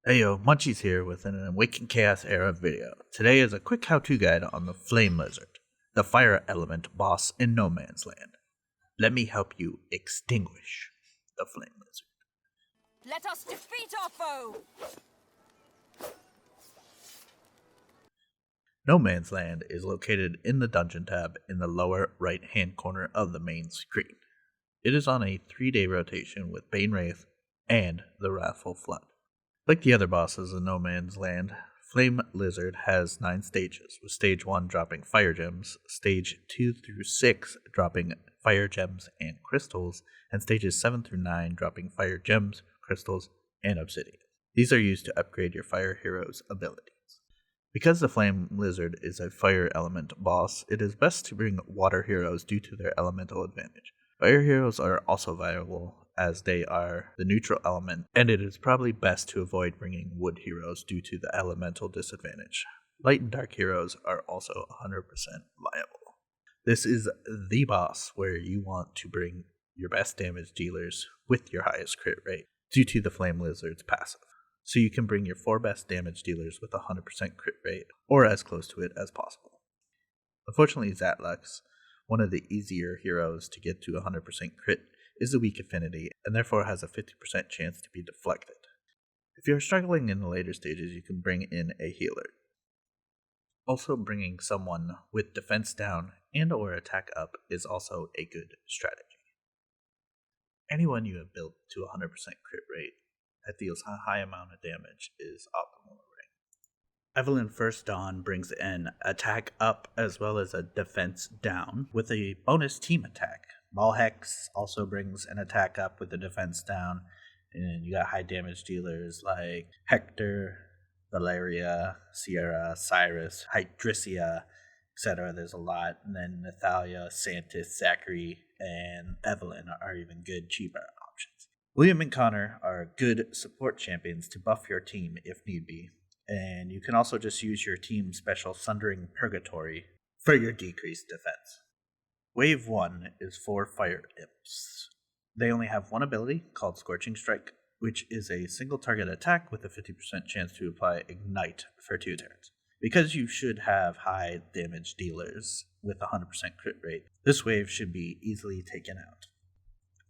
Hey yo, Munchies here with an Awakened Chaos era video. Today is a quick how-to guide on the Flame Lizard, the fire element boss in No Man's Land. Let me help you extinguish the Flame Lizard. Let us defeat our foe! No Man's Land is located in the Dungeon tab in the lower right-hand corner of the main screen. It is on a 3-day rotation with Bane Wraith and the Wrathful Flood. Like the other bosses in No Man's Land, Flame Lizard has 9 stages, with Stage 1 dropping Fire Gems, Stage 2 through 6 dropping Fire Gems and Crystals, and Stages 7 through 9 dropping Fire Gems, Crystals, and Obsidian. These are used to upgrade your Fire Hero's abilities. Because the Flame Lizard is a Fire Element boss, it is best to bring Water Heroes due to their elemental advantage. Fire Heroes are also viable as they are the neutral element, and it is probably best to avoid bringing Wood Heroes due to the elemental disadvantage. Light and Dark Heroes are also 100% viable. This is the boss where you want to bring your best damage dealers with your highest crit rate due to the Flame Lizard's passive. So you can bring your 4 best damage dealers with a 100% crit rate, or as close to it as possible. Unfortunately, Zatlux, one of the easier heroes to get to 100% crit, is a weak affinity, and therefore has a 50% chance to be deflected. If you are struggling in the later stages, you can bring in a healer. Also, bringing someone with defense down and or attack up is also a good strategy. Anyone you have built to a 100% crit rate that deals a high amount of damage is optimal array. Evelyn First Dawn brings in attack up as well as a defense down with a bonus team attack. Malhex also brings an attack up with a defense down, and you got high damage dealers like Hector, Valeria, Sierra, Cyrus, Hydricia, etc. There's a lot. And then Nathalia, Santis, Zachary, and Evelyn are even good, cheaper options. William and Connor are good support champions to buff your team if need be, and you can also just use your team's special Sundering Purgatory for your decreased defense. Wave 1 is for Fire Imps. They only have one ability, called Scorching Strike, which is a single target attack with a 50% chance to apply Ignite for 2 turns. Because you should have high damage dealers with a 100% crit rate, this wave should be easily taken out.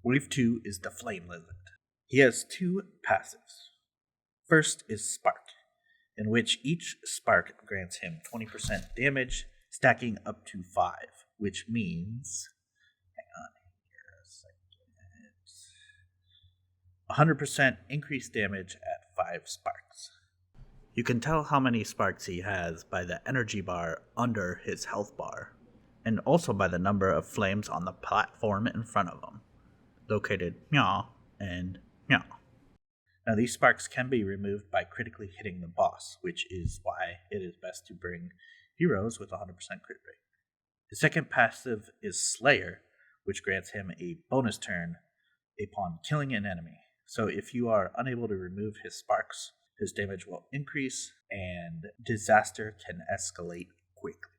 Wave 2 is the Flame Lizard. He has 2 passives. First is Spark, in which each spark grants him 20% damage, stacking up to 5. Which means, hang on here a second, 100% increased damage at 5 sparks. You can tell how many sparks he has by the energy bar under his health bar, and also by the number of flames on the platform in front of him, located meow and meow. Now these sparks can be removed by critically hitting the boss, which is why it is best to bring heroes with 100% crit rate. His second passive is Slayer, which grants him a bonus turn upon killing an enemy. So if you are unable to remove his sparks, his damage will increase and disaster can escalate quickly.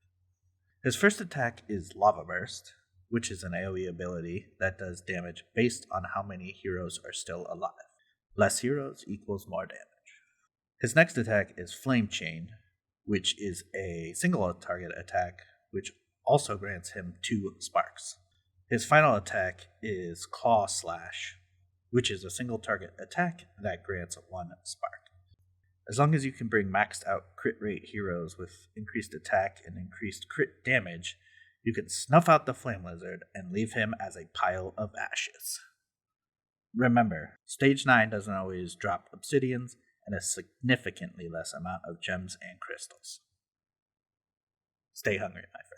His first attack is Lava Burst, which is an AoE ability that does damage based on how many heroes are still alive. Less heroes equals more damage. His next attack is Flame Chain, which is a single target attack, which also grants him 2 sparks. His final attack is Claw Slash, which is a single target attack that grants 1 spark. As long as you can bring maxed out crit rate heroes with increased attack and increased crit damage, you can snuff out the Flame Lizard and leave him as a pile of ashes. Remember, Stage 9 doesn't always drop obsidians and a significantly less amount of gems and crystals. Stay hungry, my friend.